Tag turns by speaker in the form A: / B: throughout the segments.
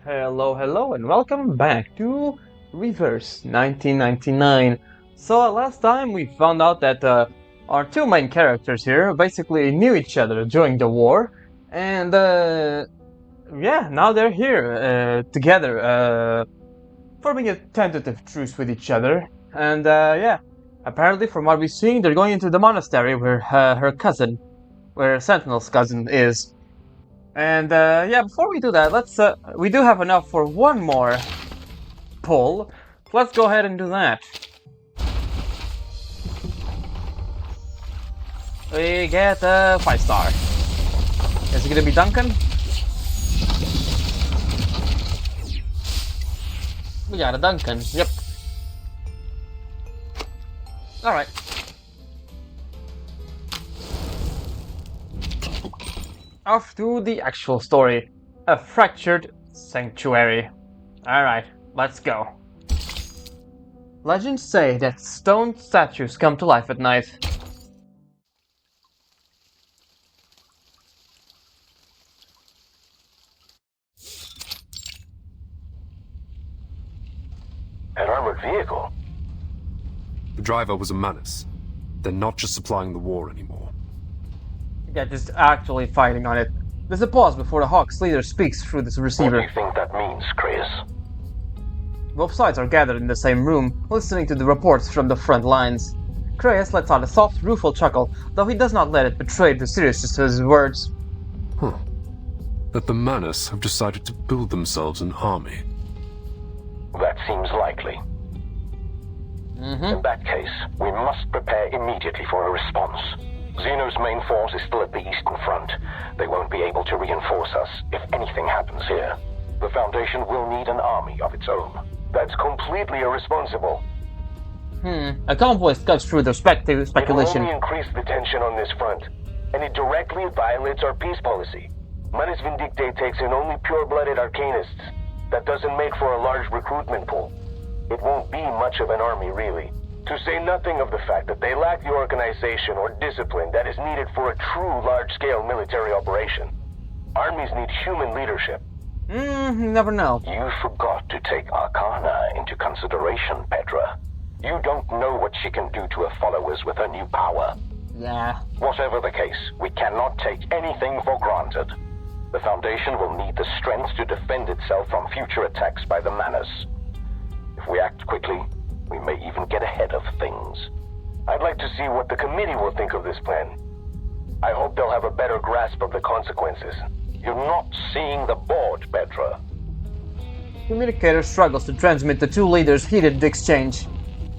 A: Hello, and welcome back to Reverse 1999. So, last time we found out that our two main characters here basically knew each other during the war, and yeah, now they're here together, forming a tentative truce with each other. And yeah, apparently, from what we're seeing, they're going into the monastery where her cousin, where Sentinel's cousin is. And yeah, before we do that, we do have enough for one more pull. Let's go ahead and do that. We get a 5-star. Is it gonna be Duncan? We got a Duncan, yep. Alright. Off to the actual story. A fractured sanctuary. Alright, let's go. Legends say that stone statues come to life at night.
B: An armored vehicle?
C: The driver was a menace. They're not just supplying the war anymore.
A: Yeah, just actually fighting on it. There's a pause before the Hawks leader speaks through this receiver.
B: What do you think that means, Chris?
A: Both sides are gathered in the same room, listening to the reports from the front lines. Creyas lets out a soft, rueful chuckle, though he does not let it betray the seriousness of his words.
C: That the Manus have decided to build themselves an army.
B: That seems likely. In that case, we must prepare immediately for a response. Xeno's main force is still at the Eastern Front. They won't be able to reinforce us if anything happens here. The Foundation will need an army of its own. That's completely irresponsible.
A: A calm voice cuts through the speculation.
B: It will only increase the tension on this front, and it directly violates our peace policy. Manus Vindicte takes in only pure-blooded arcanists. That doesn't make for a large recruitment pool. It won't be much of an army, really. To say nothing of the fact that they lack the organization or discipline that is needed for a true large-scale military operation. Armies need human leadership.
A: You never know.
B: You forgot to take Arcana into consideration, Petra. You don't know what she can do to her followers with her new power.
A: Yeah.
B: Whatever the case, we cannot take anything for granted. The Foundation will need the strength to defend itself from future attacks by the Manus. If we act quickly, we may even get ahead of things. I'd like to see what the committee will think of this plan. I hope they'll have a better grasp of the consequences. You're not seeing the board, Petra.
A: Communicator struggles to transmit the two leaders' heated exchange.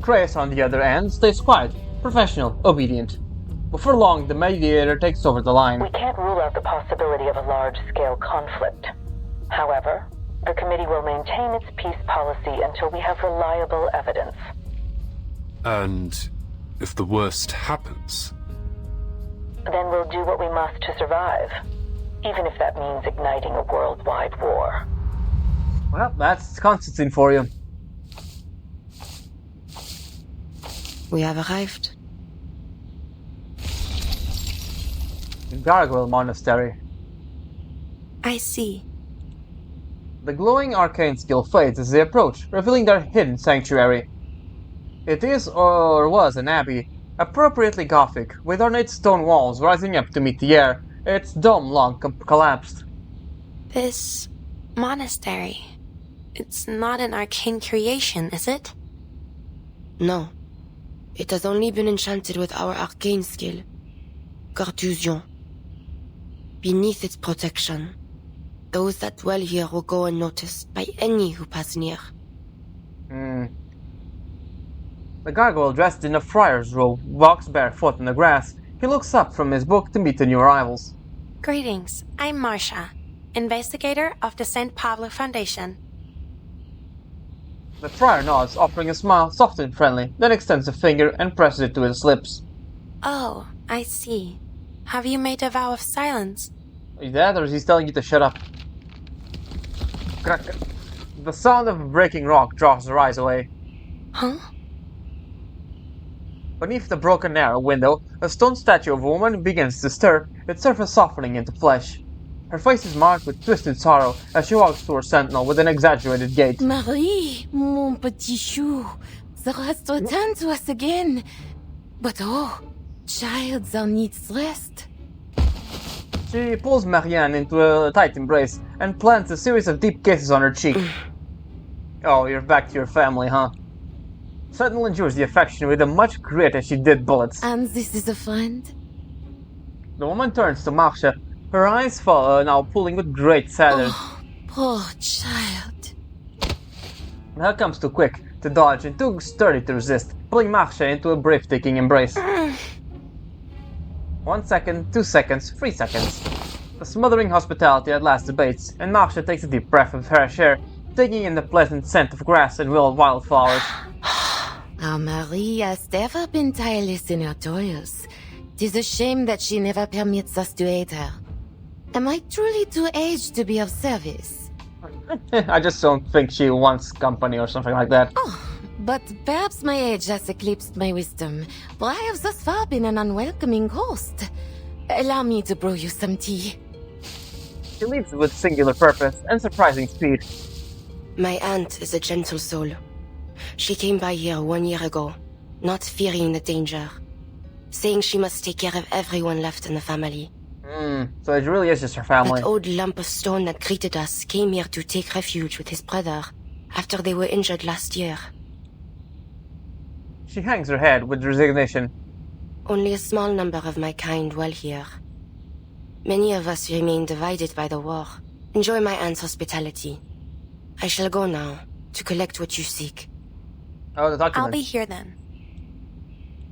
A: Creyas, on the other end, stays quiet, professional, obedient. Before long, the mediator takes over the line.
D: We can't rule out the possibility of a large-scale conflict. However, the committee will maintain its peace policy until we have reliable evidence.
C: And if the worst happens?
D: Then we'll do what we must to survive, even if that means igniting a worldwide war.
A: Well, that's Constantine for you.
E: We have arrived.
A: Gargoyle Monastery.
E: I see.
A: The glowing arcane skill fades as they approach, revealing their hidden sanctuary. It is or was an abbey, appropriately Gothic, with ornate stone walls rising up to meet the air, its dome long collapsed.
E: This monastery, it's not an arcane creation, is it? No. It has only been enchanted with our arcane skill, Carthusian. Beneath its protection, those that dwell here will go unnoticed by any who pass near.
A: The gargoyle, dressed in a friar's robe, walks barefoot on the grass. He looks up from his book to meet the new arrivals.
F: Greetings, I'm Marcia, investigator of the St. Pablo Foundation.
A: The friar nods, offering a smile, soft and friendly, then extends a finger and presses it to his lips.
F: Oh, I see. Have you made a vow of silence?
A: Is that, or is he telling you to shut up? Crack. The sound of breaking rock draws her eyes away.
F: Huh?
A: Beneath the broken narrow window, a stone statue of a woman begins to stir, its surface softening into flesh. Her face is marked with twisted sorrow as she walks to her sentinel with an exaggerated gait.
E: Marie, mon petit chou, the rest return to us again. But oh, child, thou needs rest.
A: She pulls Marianne into a tight embrace and plants a series of deep kisses on her cheek. Oh, you're back to your family, huh? Sentinel endures the affection with as much grit as she did bullets.
E: And this is a friend?
A: The woman turns to Marcia, her eyes now pulling with great sadness.
E: Oh, poor child.
A: Her comes too quick to dodge and too sturdy to resist, pulling Marcia into a breathtaking embrace. 1 second, 2 seconds, 3 seconds. The smothering hospitality at last abates, and Marcia takes a deep breath of fresh air, taking in the pleasant scent of grass and wildflowers.
E: Our Marie has ever been tireless in her toils. 'Tis a shame that she never permits us to aid her. Am I truly too aged to be of service?
A: I just don't think she wants company or something like that.
E: Oh, but perhaps my age has eclipsed my wisdom, for I have thus far been an unwelcoming host. Allow me to brew you some tea.
A: She leaves with singular purpose and surprising speed.
E: My aunt is a gentle soul. She came by here 1 year ago, not fearing the danger, saying she must take care of everyone left in the family.
A: So it really is just her family.
E: That old lump of stone that greeted us came here to take refuge with his brother after they were injured last year.
A: She hangs her head with resignation.
E: Only a small number of my kind dwell here. Many of us remain divided by the war. Enjoy my aunt's hospitality. I shall go now to collect what you seek.
A: Oh, the document.
F: I'll be here then.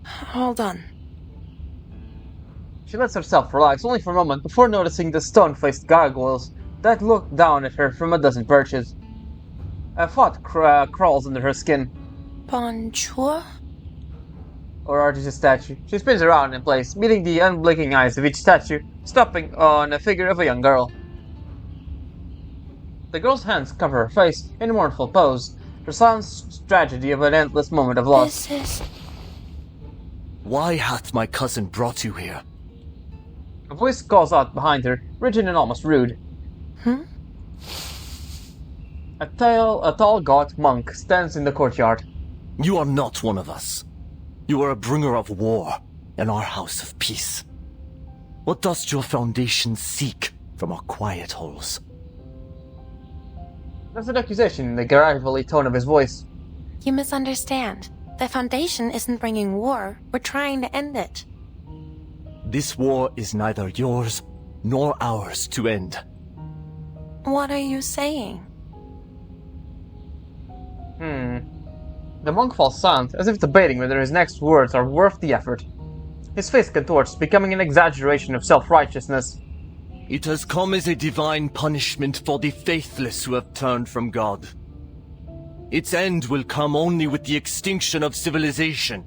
F: Hold on.
A: She lets herself relax only for a moment before noticing the stone-faced gargoyles that look down at her from a dozen perches. A thought crawls under her skin.
F: Bonjour?
A: Or are they just a statue? She spins around in place, meeting the unblinking eyes of each statue, stopping on a figure of a young girl. The girl's hands cover her face in a mournful pose, her silent tragedy of an endless moment of loss.
F: This is...
G: Why hath my cousin brought you here?
A: A voice calls out behind her, rigid and almost rude. A tall, gaunt monk stands in the courtyard.
G: You are not one of us. You are a bringer of war in our house of peace. What does your foundation seek from our quiet holes?
A: There's an accusation in the gravelly tone of his voice.
F: You misunderstand. The Foundation isn't bringing war. We're trying to end it.
G: This war is neither yours nor ours to end.
F: What are you saying?
A: The monk falls silent, as if debating whether his next words are worth the effort. His face contorts, becoming an exaggeration of self-righteousness.
G: It has come as a divine punishment for the faithless who have turned from God. Its end will come only with the extinction of civilization.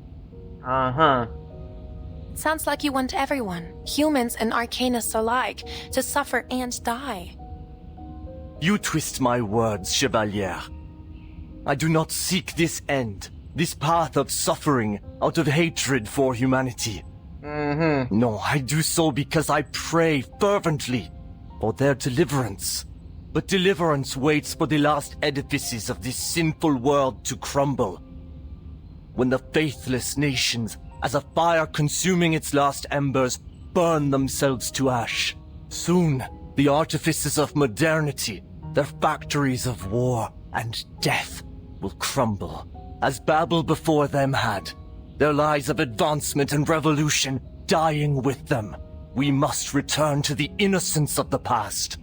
F: Sounds like you want everyone, humans and arcanists alike, to suffer and die.
G: You twist my words, Chevalier. I do not seek this end, this path of suffering, out of hatred for humanity. No, I do so because I pray fervently for their deliverance. But deliverance waits for the last edifices of this sinful world to crumble. When the faithless nations, as a fire consuming its last embers, burn themselves to ash, soon the artifices of modernity, their factories of war and death, will crumble, as Babel before them had, their lies of advancement and revolution dying with them. We must return to the innocence of the past,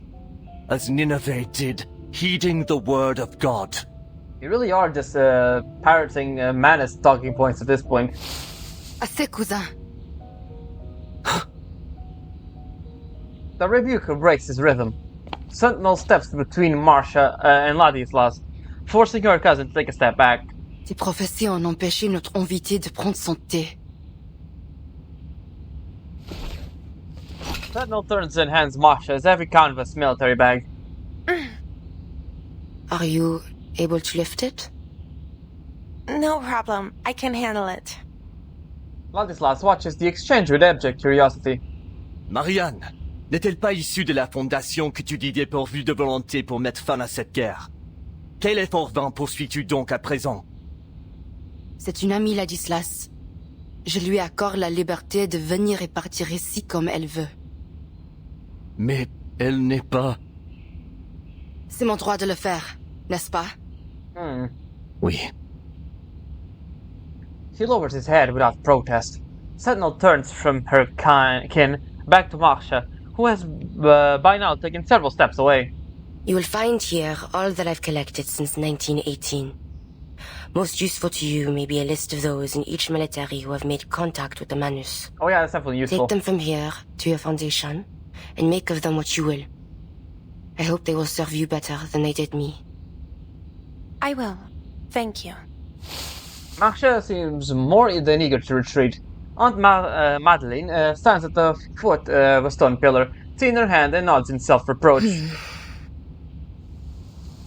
G: as Nineveh did, heeding the word of God.
A: You really are just parroting Manus talking points at this point.
E: Assez, cousin.
A: The rebuke breaks his rhythm. Sentinel steps between Marcia and Ladislas, forcing her cousin to take a step back.
E: Tes prophéties ont empêché notre invité de prendre son thé.
A: Sentinel turns and hands Marcia's heavy canvas military bag.
E: Are you able to lift it?
F: No problem. I can handle it.
A: Ladislas watches the exchange with abject curiosity.
G: Marianne, n'est-elle pas issue de la fondation que tu dis dépourvue de volonté pour mettre fin à cette guerre? Quel effort vain poursuis-tu donc à présent?
E: C'est une amie, Ladislas. Je lui accorde la liberté de venir et partir ici comme elle veut.
G: Mais elle n'est pas...
E: C'est mon droit de le faire, n'est-ce pas?
G: Oui.
A: She lowers his head without protest. Sentinel turns from her kin back to Marsha, who has by now taken several steps away.
E: You will find here all that I've collected since 1918. Most useful to you may be a list of those in each military who have made contact with the Manus.
A: Oh yeah, that's definitely useful.
E: Take them from here to your foundation, and make of them what you will. I hope they will serve you better than they did me.
F: I will. Thank you.
A: Marsha seems more than eager to retreat. Aunt Madeline stands at the foot of a stone pillar, tea in her hand, and nods in self-reproach.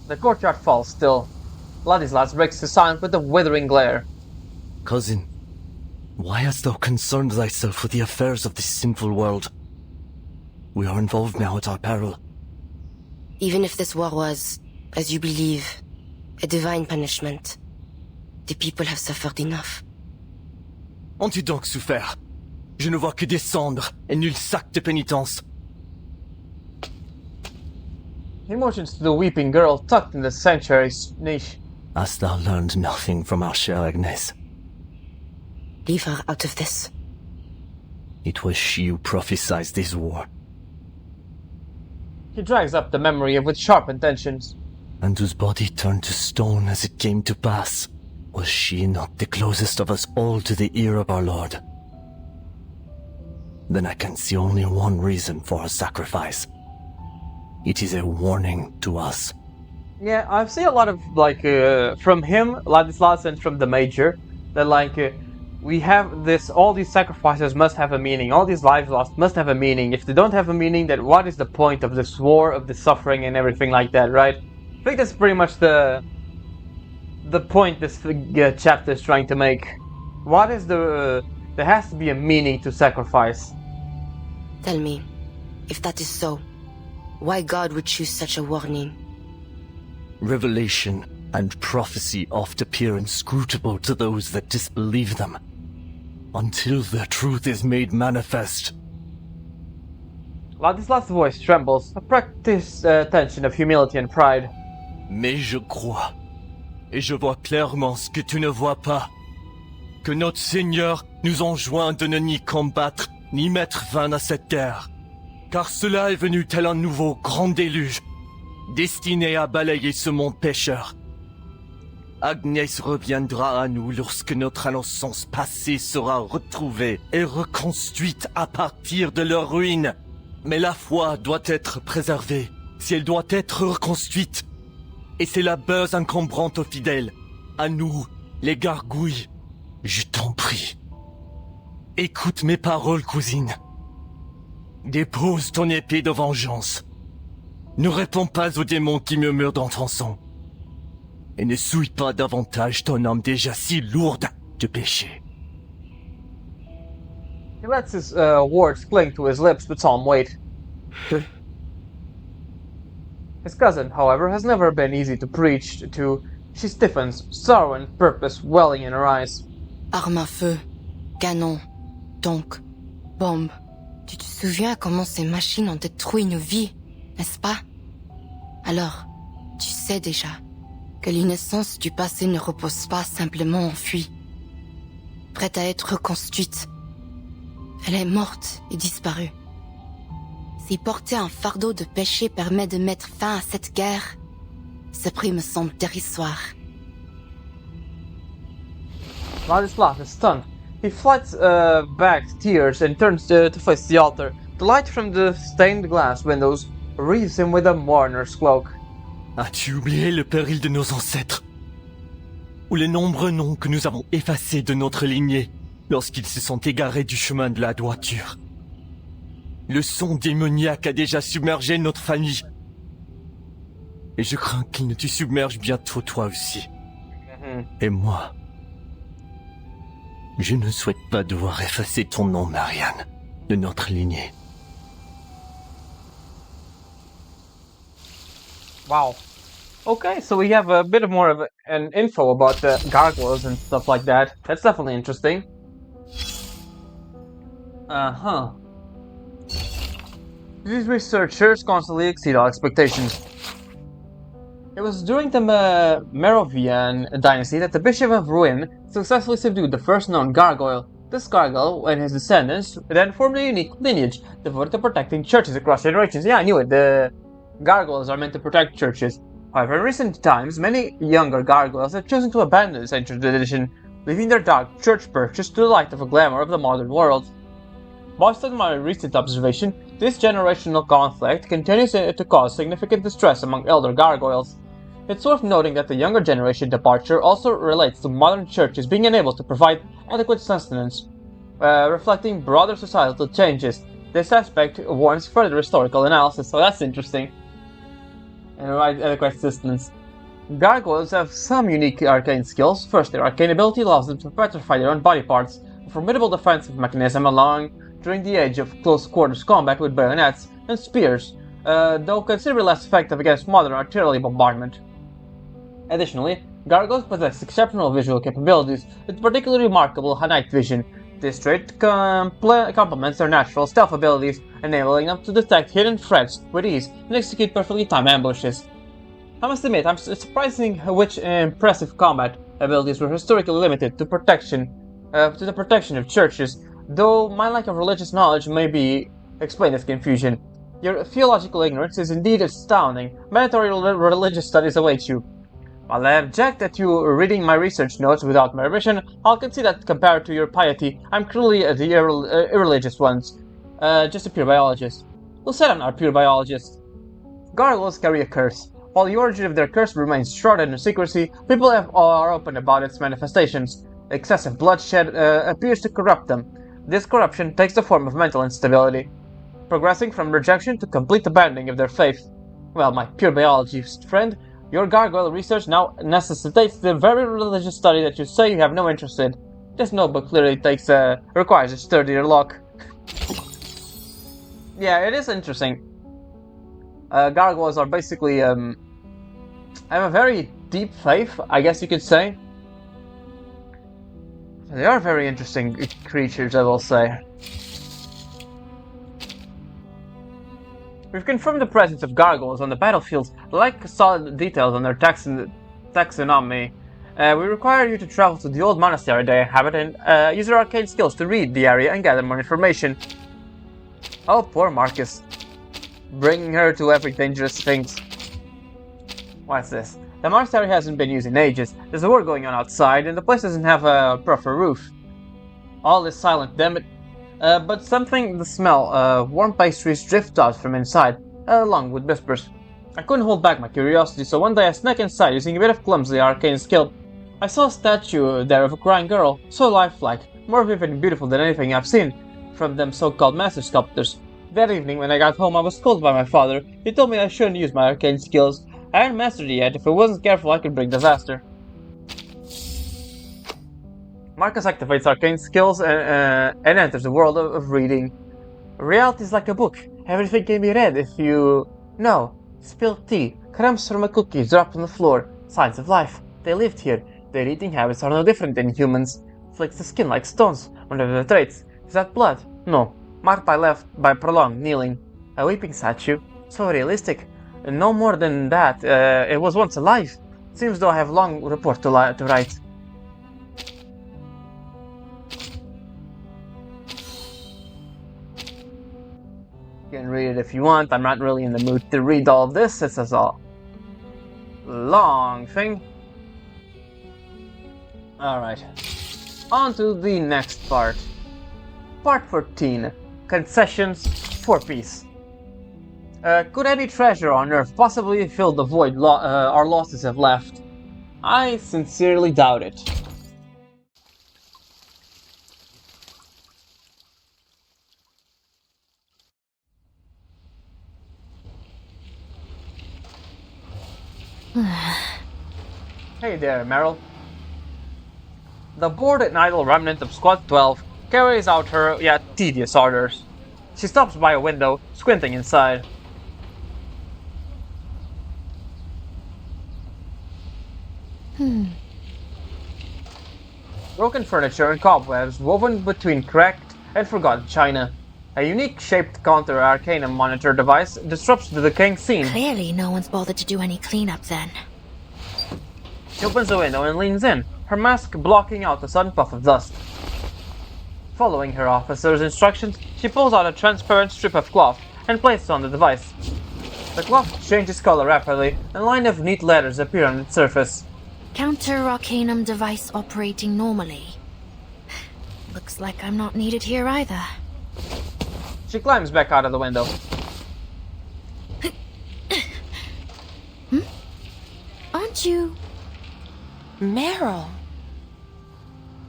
A: The courtyard falls still. Ladislas breaks the silence with a withering glare.
G: Cousin, why hast thou concerned thyself with the affairs of this sinful world? We are involved now at our peril.
E: Even if this war was, as you believe, a divine punishment, the people have suffered enough.
G: Ont-tu donc souffert? Je ne vois que des cendres et nul sac de pénitence.
A: He motions to the weeping girl tucked in the sanctuary's niche.
G: Hast thou learned nothing from our chère Agnes?
E: Leave her out of this.
G: It was she who prophesied this war.
A: He drags up the memory with sharp intentions.
G: And whose body turned to stone as it came to pass. Was she not the closest of us all to the ear of our Lord? Then I can see only one reason for her sacrifice. It is a warning to us.
A: Yeah, I've seen a lot of, from him, Ladislas, and from the Major, that, we have this, all these sacrifices must have a meaning, all these lives lost must have a meaning. If they don't have a meaning, then what is the point of this war, of the suffering, and everything like that, right? I think that's pretty much the point this chapter is trying to make. What is there has to be a meaning to sacrifice.
E: Tell me, if that is so, why God would choose such a warning?
G: Revelation and prophecy oft appear inscrutable to those that disbelieve them, until the truth is made manifest.
A: Ladislas' voice trembles, a practiced tension of humility and pride.
G: Mais je crois, et je vois clairement ce que tu ne vois pas, que notre Seigneur nous enjoint de ne ni combattre, ni mettre fin à cette guerre, car cela est venu tel un nouveau grand déluge, destiné à balayer ce monde pécheur. Agnès reviendra à nous lorsque notre innocence passée sera retrouvée et reconstruite à partir de leur ruine. Mais la foi doit être préservée, si elle doit être reconstruite. Et c'est la base encombrante aux fidèles. À nous, les gargouilles. Je t'en prie. Écoute mes paroles, cousine. Dépose ton épée de vengeance. Ne réponds pas aux démons qui murmurent dans ton son. Et ne souille pas davantage ton âme déjà si lourde de péché.
A: He lets his words cling to his lips with solemn weight. His cousin, however, has never been easy to preach to. She stiffens, sorrow and purpose welling in her eyes.
E: Armes à feu, canons, tanks, bombes. Tu te souviens comment ces machines ont détruit nos vies, n'est-ce pas? Alors, tu sais déjà que l'innocence du passé ne repose pas simplement enfuie, prête à être reconstruite. Elle est morte et disparue. Si porter un fardeau de péché permet de mettre fin à cette guerre, ce prix me semble dérisoire.
A: Ladislas is stunned. He floods back tears and turns to face the altar. The light from the stained glass windows wreathes him with a mourner's cloak.
G: As-tu oublié le péril de nos ancêtres? Ou les nombreux noms que nous avons effacés de notre lignée lorsqu'ils se sont égarés du chemin de la droiture? Le son démoniaque a déjà submergé notre famille. Et je crains qu'il ne te submerge bientôt toi aussi. Et moi, je ne souhaite pas devoir effacer ton nom, Marianne, de notre lignée.
A: Wow. Okay, so we have a bit more of an info about the gargoyles and stuff like that. That's definitely interesting. Uh-huh. These researchers constantly exceed all expectations. It was during the Merovingian dynasty that the Bishop of Rouen successfully subdued the first known gargoyle. This gargoyle and his descendants then formed a unique lineage devoted to protecting churches across generations. Yeah, I knew it. The gargoyles are meant to protect churches. However, in recent times, many younger gargoyles have chosen to abandon this ancient tradition, leaving their dark church perches to the light of a glamour of the modern world. Based on my recent observation, this generational conflict continues to cause significant distress among elder gargoyles. It's worth noting that the younger generation departure also relates to modern churches being unable to provide adequate sustenance, reflecting broader societal changes. This aspect warrants further historical analysis, so that's interesting. And adequate sustenance. Gargoyles have some unique arcane skills. First, their arcane ability allows them to petrify their own body parts, a formidable defensive mechanism allowing during the age of close quarters combat with bayonets and spears, though considerably less effective against modern artillery bombardment. Additionally, gargoyles possess exceptional visual capabilities with particularly remarkable night vision. This trait complements their natural stealth abilities, enabling them to detect hidden threats with ease and execute perfectly timed ambushes. I must admit, it's surprising which impressive combat abilities were historically limited to the protection of churches, though my lack of religious knowledge may explain this confusion. Your theological ignorance is indeed astounding. Mandatory religious studies await you. While I object at you reading my research notes without my permission, I'll concede that compared to your piety, I'm clearly the irreligious ones. Just a pure biologist. Who said I'm not a pure biologist? Gargoyles carry a curse. While the origin of their curse remains shrouded in secrecy, people are open about its manifestations. Excessive bloodshed appears to corrupt them. This corruption takes the form of mental instability, progressing from rejection to complete abandoning of their faith. Well, my pure biologist friend, your gargoyle research now necessitates the very religious study that you say you have no interest in. This notebook clearly requires a sturdier lock. Yeah, it is interesting. Gargoyles are basically, have a very deep faith, I guess you could say. They are very interesting creatures, I will say. We've confirmed the presence of gargoyles on the battlefield, like solid details on their taxonomy. We require you to travel to the old monastery they inhabit and use your arcane skills to read the area and gather more information. Oh, poor Marcus. Bringing her to every dangerous thing. What's this? The monastery hasn't been used in ages. There's a war going on outside, and the place doesn't have a proper roof. All is silent, damn it. But the smell, warm pastries drift out from inside, along with whispers. I couldn't hold back my curiosity, so one day I snuck inside using a bit of clumsy arcane skill. I saw a statue there of a crying girl, so lifelike, more vivid and beautiful than anything I've seen from them so-called master sculptors. That evening, when I got home, I was scolded by my father. He told me I shouldn't use my arcane skills. I hadn't mastered it yet. If I wasn't careful, I could bring disaster. Marcus activates arcane skills and enters the world of reading. Reality is like a book. Everything can be read if you know. Spilled tea, crumbs from a cookie dropped on the floor, signs of life. They lived here. Their eating habits are no different than humans. Flicks the skin like stones. One of their traits. Is that blood? No. Marked by prolonged kneeling. A weeping statue. So realistic. No more than that. It was once alive. Seems though I have long report to write. You can read it if you want. I'm not really in the mood to read all of this. This is a long thing. Alright. On to the next part. Part 14. Concessions for peace. Could any treasure on Earth possibly fill the void our losses have left? I sincerely doubt it. Hey there, Meryl. The bored and idle remnant of Squad 12 carries out her yet tedious orders. She stops by a window, squinting inside. Broken furniture and cobwebs woven between cracked and forgotten china. A unique-shaped counter-arcanum monitor device disrupts the decaying scene.
H: Clearly, no one's bothered to do any cleanup then.
A: She opens the window and leans in, her mask blocking out the sudden puff of dust. Following her officer's instructions, she pulls out a transparent strip of cloth and places it on the device. The cloth changes color rapidly, and a line of neat letters appear on its surface.
H: Counter-arcanum device operating normally. Looks like I'm not needed here either.
A: She climbs back out of the window.
H: Aren't you...
F: Meryl.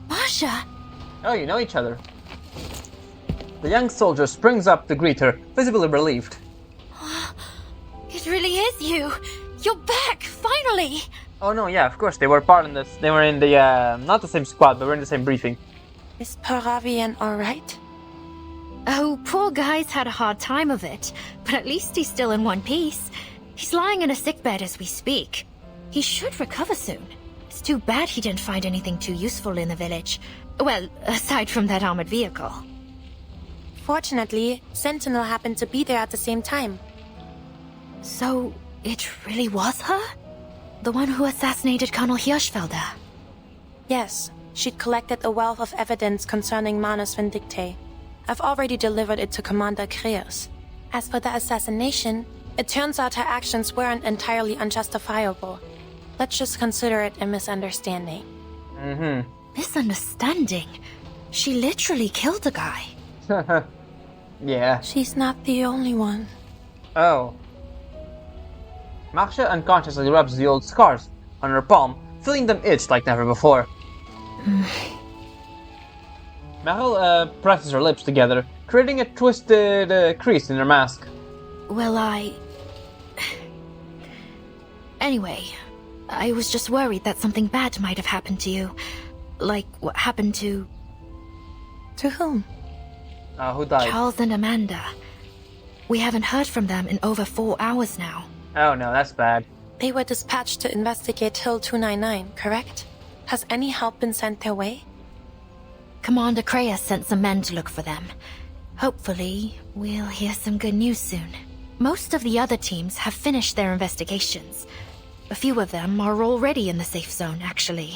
H: Masha?
A: Oh, you know each other. The young soldier springs up to greet her, visibly relieved.
H: It really is you! You're back, finally!
A: Oh no, yeah, of course, they were part in this. They were in the, not the same squad, but were in the same briefing.
F: Is Paravian alright?
H: Oh, poor guy's had a hard time of it, but at least he's still in one piece. He's lying in a sickbed as we speak. He should recover soon. It's too bad he didn't find anything too useful in the village. Well, aside from that armored vehicle.
F: Fortunately, Sentinel happened to be there at the same time.
H: So, it really was her? The one who assassinated Colonel Hirschfelder?
F: Yes, she'd collected a wealth of evidence concerning Manus Vindicte. I've already delivered it to Commander Kreos. As for the assassination, it turns out her actions weren't entirely unjustifiable. Let's just consider it a misunderstanding.
H: Misunderstanding? She literally killed a guy.
A: Yeah.
F: She's not the only one.
A: Oh. Marcia unconsciously rubs the old scars on her palm, feeling them itch like never before. Meryl presses her lips together, creating a twisted crease in her mask.
H: Well, Anyway, I was just worried that something bad might have happened to you. Like what happened to...
F: To whom?
A: Who died?
H: Charles and Amanda. We haven't heard from them in over 4 hours now.
A: Oh no, that's bad.
F: They were dispatched to investigate Hill 299, correct? Has any help been sent their way?
H: Commander Kreos sent some men to look for them. Hopefully, we'll hear some good news soon. Most of the other teams have finished their investigations. A few of them are already in the safe zone, actually.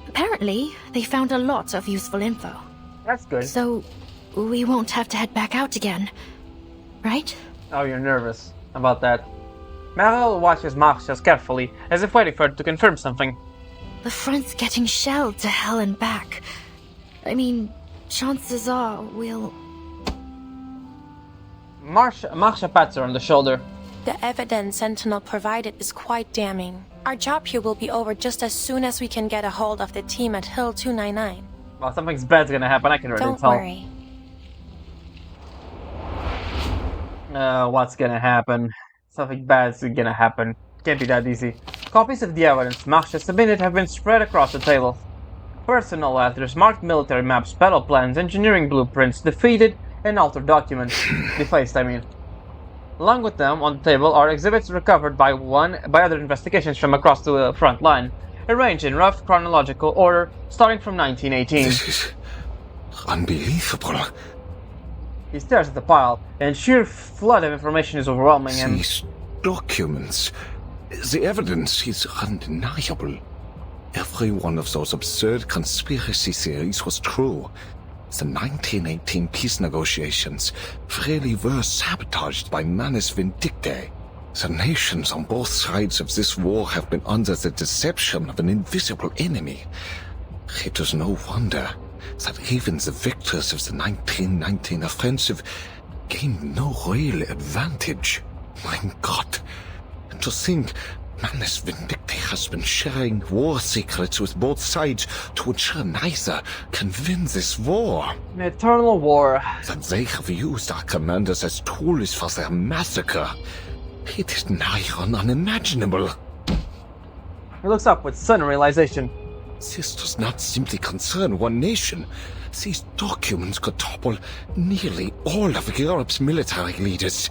H: Apparently, they found a lot of useful info.
A: That's good.
H: So, we won't have to head back out again, right?
A: Oh, you're nervous about that. Meryl watches Marcia carefully, as if waiting for her to confirm something.
H: The front's getting shelled to hell and back. I mean, chances are we'll...
A: Marcia pats her on the shoulder.
F: The evidence Sentinel provided is quite damning. Our job here will be over just as soon as we can get a hold of the team at Hill 299.
A: Well, something's bad's gonna happen, I can already
F: Don't
A: tell.
F: worry.
A: What's gonna happen? Something bad's gonna happen. Can't be that easy. Copies of the evidence Marcia submitted have been spread across the table. Personal letters, marked military maps, battle plans, engineering blueprints, defeated and altered documents. Defaced, I mean. Along with them, on the table, are exhibits recovered by other investigations from across the front line, arranged in rough chronological order, starting from 1918.
I: This is unbelievable.
A: He stares at the pile, and sheer flood of information is overwhelming him.
I: These documents, the evidence is undeniable. Every one of those absurd conspiracy theories was true. The 1918 peace negotiations really were sabotaged by Manus Vindicte. The nations on both sides of this war have been under the deception of an invisible enemy. It is no wonder that even the victors of the 1919 offensive gained no real advantage. My God, to think Manus Vindicte has been sharing war secrets with both sides to ensure neither can win this war.
A: An eternal war.
I: That they have used our commanders as tools for their massacre. It is nigh on unimaginable.
A: He looks up with sudden realization.
I: This does not simply concern one nation. These documents could topple nearly all of Europe's military leaders.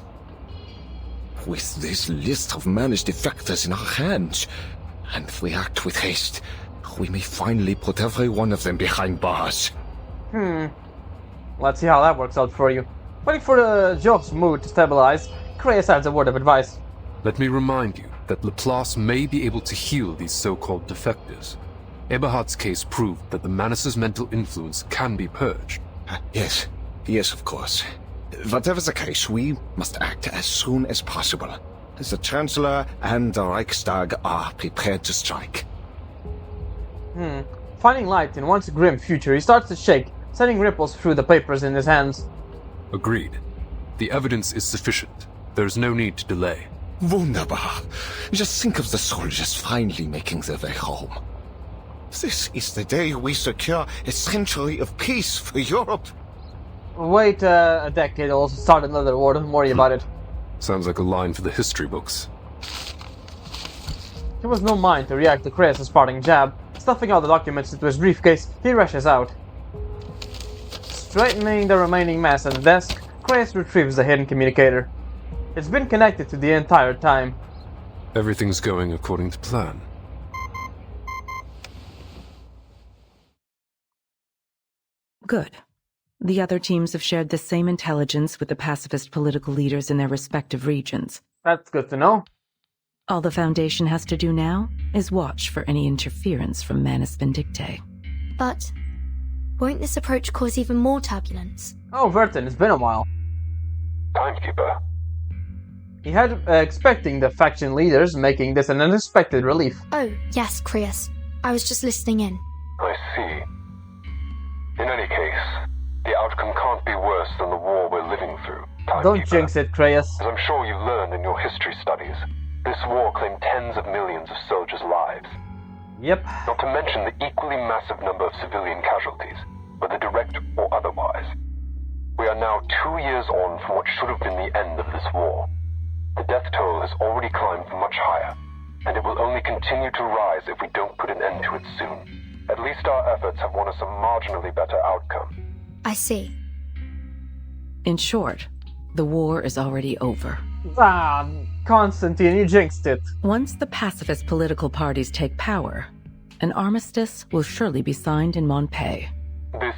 I: With this list of managed defectors in our hands, And if we act with haste, we may finally put every one of them behind bars.
A: Let's see how that works out for you. Waiting for the Joe's mood to stabilize, Creyas adds a word of advice.
C: Let me remind you that Laplace may be able to heal these so-called defectives. Eberhard's case proved that the Manus's mental influence can be purged.
I: Yes, of course. Whatever the case, we must act as soon as possible. The Chancellor and the Reichstag are prepared to strike.
A: Finding light in one's grim future, he starts to shake, sending ripples through the papers in his hands.
C: Agreed. The evidence is sufficient. There's no need to delay.
I: Wunderbar. Just think of the soldiers finally making their way home. This is the day we secure a century of peace for Europe.
A: Wait a decade, I'll start another war, don't worry about it.
C: Sounds like a line for the history books.
A: There was no mind to react to Creyas' parting jab. Stuffing out the documents into his briefcase, he rushes out. Straightening the remaining mess at the desk, Creyas retrieves the hidden communicator. It's been connected to the entire time.
C: Everything's going according to plan.
J: Good. The other teams have shared the same intelligence with the pacifist political leaders in their respective regions.
A: That's good to know.
J: All the Foundation has to do now is watch for any interference from Manus Vindictae.
H: But won't this approach cause even more turbulence?
A: Oh, Vertin, it's been a while.
B: Timekeeper.
A: He had expecting the faction leaders making this an unexpected relief.
H: Oh, yes, Creyas. I was just listening in.
B: I see. In any case, the outcome can't be worse than the war we're living through.
A: Don't jinx it, Creyas.
B: As I'm sure you've learned in your history studies, this war claimed tens of millions of soldiers' lives.
A: Yep.
B: Not to mention the equally massive number of civilian casualties, whether direct or otherwise. We are now 2 years on from what should have been the end of this war. The death toll has already climbed much higher, and it will only continue to rise if we don't put an end to it soon. At least our efforts have won us a marginally better outcome.
H: I see.
J: In short, the war is already over.
A: Ah, Constantine, you jinxed it.
J: Once the pacifist political parties take power, an armistice will surely be signed in Montpellier.
B: This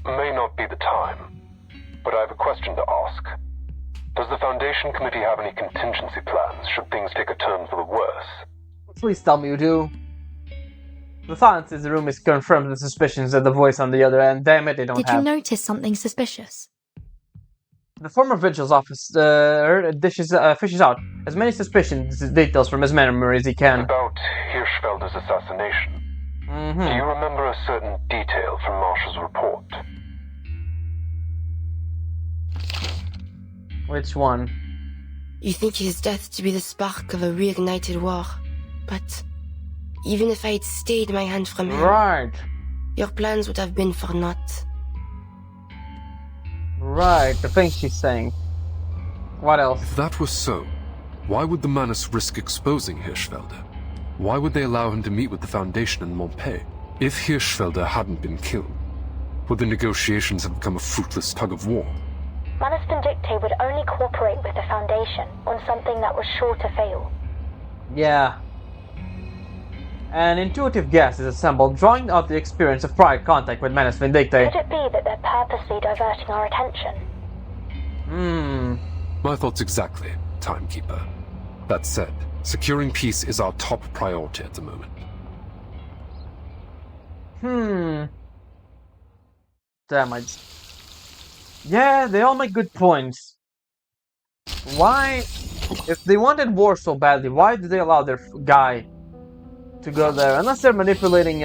B: may not be the time, but I have a question to ask. Does the Foundation Committee have any contingency plans should things take a turn for the worse?
A: Please tell me you do. The silence in the room is confirmed the suspicions of the voice on the other end. Damn it, they don't
H: Did
A: have.
H: you notice something suspicious?
A: The former Vigil's officer fishes out as many suspicions details from his memory as he can.
B: About Hirschfelder's assassination. Do you remember a certain detail from Marshall's report?
A: Which one?
E: You think his death to be the spark of a reignited war, but even if I had stayed my hand from him,
A: Right.
E: your plans would have been for naught.
A: Right, the thing she's saying. What else?
C: If that were so, why would the Manus risk exposing Hirschfelder? Why would they allow him to meet with the Foundation in Montpellier? If Hirschfelder hadn't been killed, would the negotiations have become a fruitless tug of war?
K: Manus Vindictae would only cooperate with the Foundation on something that was sure to fail.
A: Yeah. An intuitive guess is assembled, drawing out the experience of prior contact with Manus Vindictae.
K: Could it be that they're purposely diverting our attention?
C: My thoughts exactly, Timekeeper. That said, securing peace is our top priority at the moment.
A: Damn it. Yeah, they all make good points. Why, if they wanted war so badly, why did they allow their guy to go there? Unless they're manipulating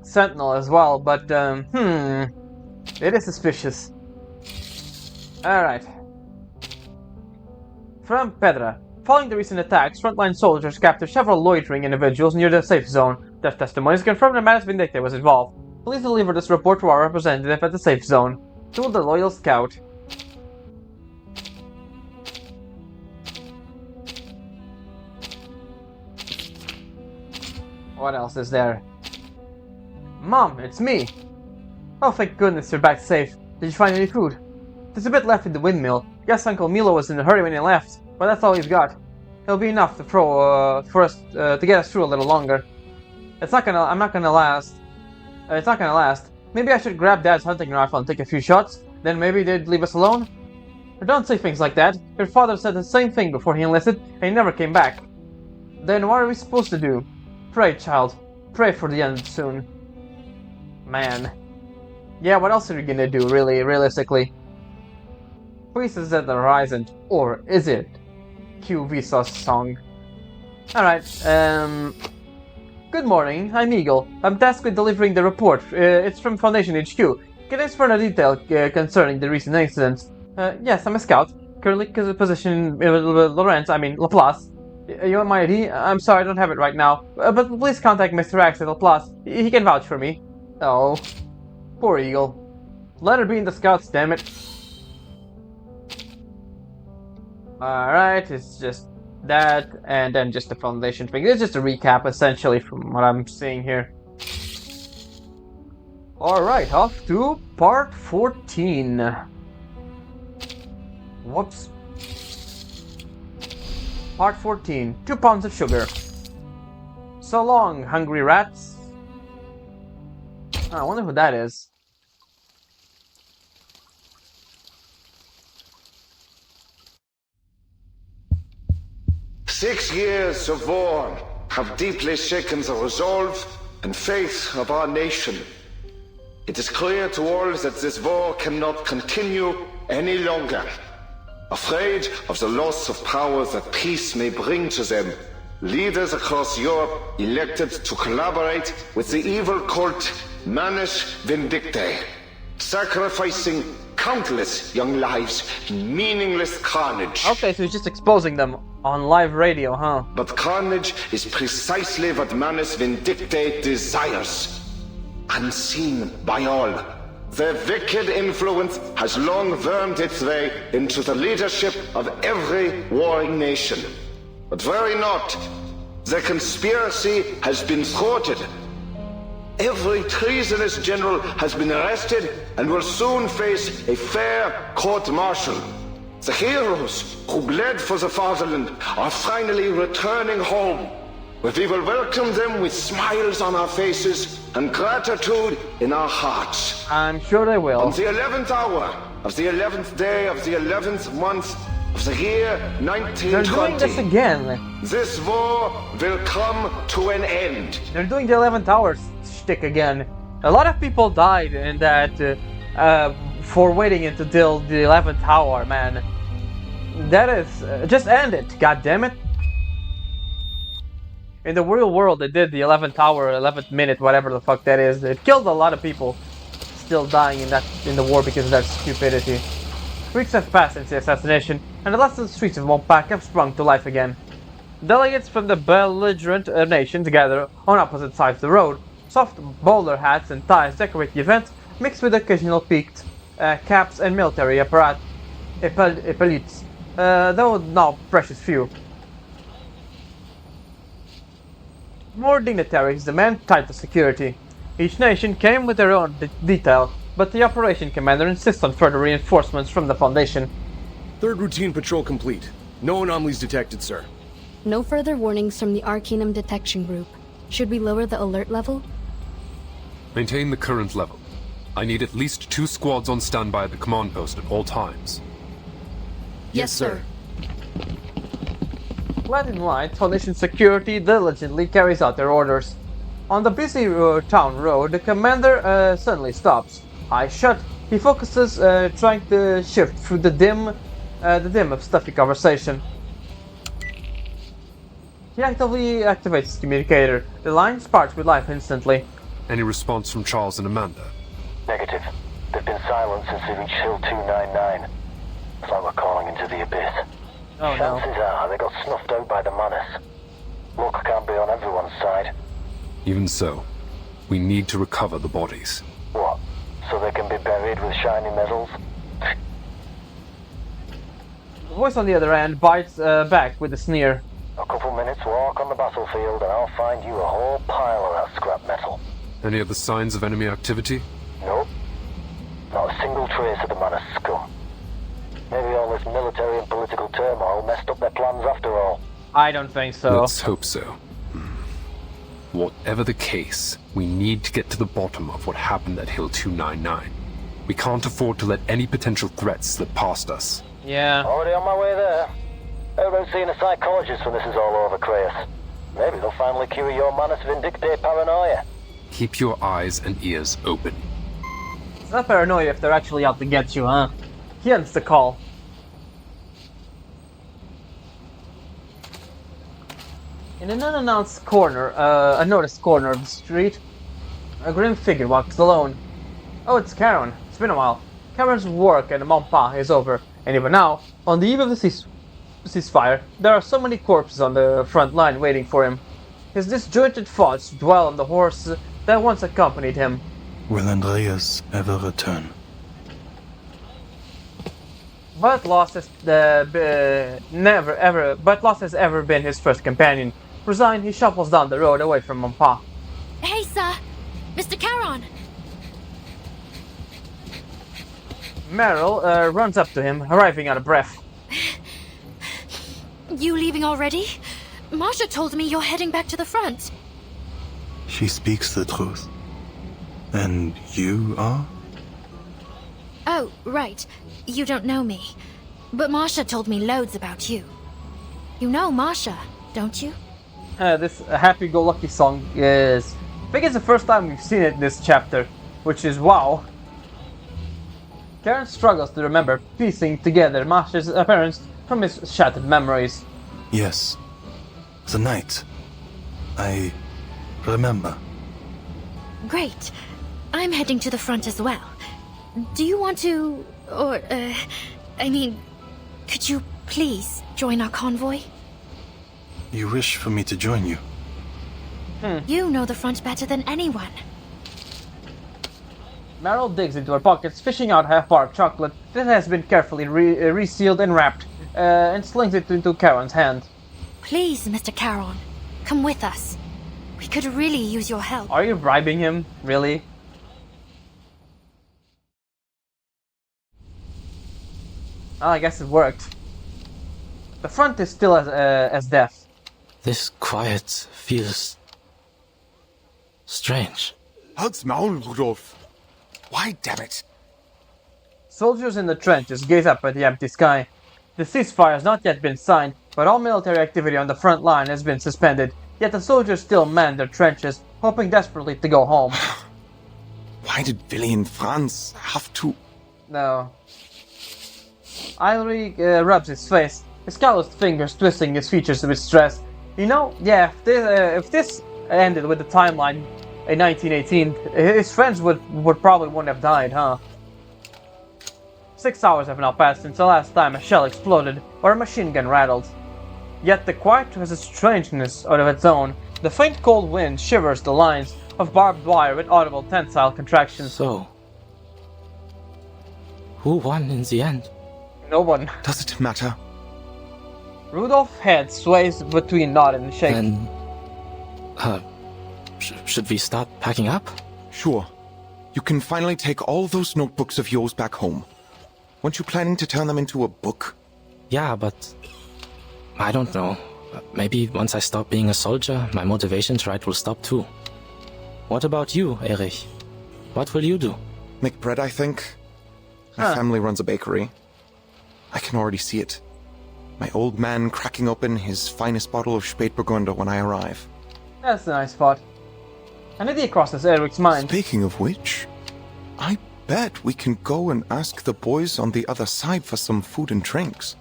A: Sentinel as well, but it is suspicious. Alright. From Pedra. Following the recent attacks, frontline soldiers captured several loitering individuals near the safe zone. Death testimonies confirmed that Manus Vindictae was involved. Please deliver this report to our representative at the safe zone. To the Loyal Scout. What else is there? Mom, it's me! Oh, thank goodness you're back safe. Did you find any food? There's a bit left in the windmill. Yes, Uncle Milo was in a hurry when he left, but that's all he's got. it'll be enough to for us to get us through a little longer. I'm not gonna last. It's not gonna last. Maybe I should grab Dad's hunting rifle and take a few shots. Then maybe they'd leave us alone. But don't say things like that. Your father said the same thing before he enlisted, and he never came back. Then what are we supposed to do? Pray, child. Pray for the end soon. Man. Yeah, what else are you gonna do, really, realistically? Peace is at the horizon, or is it? Cue Vsauce song. Alright, good morning, I'm Eagle. I'm tasked with delivering the report. It's from Foundation HQ. Can I ask further detail concerning the recent incidents? Yes, I'm a scout. Currently position Laplace. You want my ID? I'm sorry, I don't have it right now. But please contact Mr. X at Laplace. He can vouch for me. Oh, poor Eagle. Let her be in the scouts, damn it. Alright, it's just that, and then just the Foundation thing. It's just a recap, essentially, from what I'm seeing here. Alright, off to part 14. Whoops. Part 14. 2 pounds of sugar. So long, hungry rats. Oh, I wonder who that is.
I: "6 years of war have deeply shaken the resolve and faith of our nation. It is clear to all that this war cannot continue any longer. Afraid of the loss of power that peace may bring to them, leaders across Europe elected to collaborate with the evil cult Manus Vindictae, sacrificing countless young lives in meaningless carnage."
A: Okay, so he's just exposing them on live radio, huh?
I: But carnage is precisely what Manus Vindictae desires. Unseen by all, their wicked influence has long wormed its way into the leadership of every warring nation. But worry not, the conspiracy has been thwarted. Every treasonous general has been arrested and will soon face a fair court-martial. The heroes who bled for the fatherland are finally returning home, where we will welcome them with smiles on our faces and gratitude in our hearts.
A: I'm sure they will.
I: On the 11th hour of the 11th day of the 11th month of the year 1920.
A: They're doing this again.
I: This war will come to an end.
A: They're doing the 11th hour shtick again. A lot of people died in that for waiting until the 11th hour, man. That is just end it, god damn it. In the real world, they did the 11th hour, 11th minute, whatever the fuck that is. It killed a lot of people, still dying in the war because of that stupidity. Weeks have passed since the assassination, and the last streets of Montpac have sprung to life again. Delegates from the belligerent nations gather on opposite sides of the road. Soft bowler hats and ties decorate the event, mixed with occasional peaked caps and military epaulettes, though now precious few. More dignitaries demand tighter security. Each nation came with their own detail, but the operation commander insists on further reinforcements from the Foundation.
L: Third routine patrol complete. No anomalies detected, sir.
M: No further warnings from the Arcanum Detection Group. Should we lower the alert level?
C: Maintain the current level. I need at least 2 squads on standby at the command post at all times.
L: Yes, sir.
A: Clad in white, Foundation security diligently carries out their orders. On the busy town road, the commander suddenly stops. Eyes shut, he focuses, trying to shift through the dim of stuffy conversation. He actively activates his communicator. The line sparks with life instantly.
C: Any response from Charles and Amanda?
B: Negative. They've been silent since they reached Hill 299. It's like we're calling into the abyss.
A: Oh,
B: Chances are they got snuffed out by the Manus. Luck can't be on everyone's side.
C: Even so, we need to recover the bodies.
B: What? So they can be buried with shiny medals?
A: The voice on the other end bites back with a sneer.
B: A couple minutes walk on the battlefield and I'll find you a whole pile of that scrap metal.
C: Any other signs of enemy activity?
B: Nope. Not a single trace of the Manus scum. Maybe all this military and political turmoil messed up their plans after all.
A: I don't think so.
C: Let's hope so. Whatever the case, we need to get to the bottom of what happened at Hill 299. We can't afford to let any potential threats slip past us.
A: Yeah.
N: Already on my way there. Everyone's seeing a psychologist when this is all over, Kratos. Maybe they'll finally cure your Manus Vindictae paranoia.
C: Keep your eyes and ears open.
A: It's not paranoia if they're actually out to get you, huh? He ends the call. In an unannounced corner, unnoticed corner of the street, a grim figure walks alone. Oh, it's Charon. It's been a while. Charon's work at Monpa is over, and even now, on the eve of the ceasefire, there are so many corpses on the front line waiting for him. His disjointed thoughts dwell on the horse that once accompanied him.
O: Will Andreas ever return?
A: But Lost has has ever been his first companion. Resigned, he shuffles down the road away from Monpa.
H: Hey, sir! Mr. Charon!
A: Meryl runs up to him, arriving out of breath.
H: You leaving already? Marsha told me you're heading back to the front.
O: She speaks the truth. And you are?
H: Oh, right. You don't know me. But Marsha told me loads about you. You know Marsha, don't you?
A: This happy-go-lucky song is... I think it's the first time we've seen it in this chapter, which is wow. Karen struggles to remember, piecing together Marsha's appearance from his shattered memories.
O: Yes. The night. I remember.
H: Great. I'm heading to the front as well. Do you want to... could you please join our convoy?
O: You wish for me to join you?
H: You know the front better than anyone.
A: Meryl digs into her pockets, fishing out half-bar of chocolate that has been carefully resealed and wrapped, and slings it into Charon's hand.
H: Please, Mr. Charon, come with us. We could really use your help.
A: Are you bribing him? Really? Well, I guess it worked. The front is still as death.
P: This quiet feels... strange.
Q: Halt's Maul, Rudolph. Why, damn it?
A: Soldiers in the trenches gaze up at the empty sky. The ceasefire has not yet been signed, but all military activity on the front line has been suspended, yet the soldiers still man their trenches, hoping desperately to go home.
Q: Why did Willy and Franz have to...
A: No. Ilri rubs his face, his calloused fingers twisting his features with stress. You know, yeah, if this ended with the timeline in 1918, his friends would probably wouldn't have died, huh? 6 hours have now passed since the last time a shell exploded or a machine gun rattled. Yet the quiet has a strangeness out of its own. The faint cold wind shivers the lines of barbed wire with audible tensile contractions.
P: So, who won in the end?
A: No one.
Q: Does it matter?
A: Rudolph's head sways between nod and shake.
P: Then, should we start packing up?
Q: Sure. You can finally take all those notebooks of yours back home. Weren't you planning to turn them into a book?
P: Yeah, but... I don't know. Maybe once I stop being a soldier, my motivation to write will stop too. What about you, Erich? What will you do?
Q: Make bread, I think. My family runs a bakery. I can already see it. My old man cracking open his finest bottle of Spätburgunder when I arrive.
A: That's a nice thought. An idea crosses Erich's mind.
Q: Speaking of which, I bet we can go and ask the boys on the other side for some food and drinks.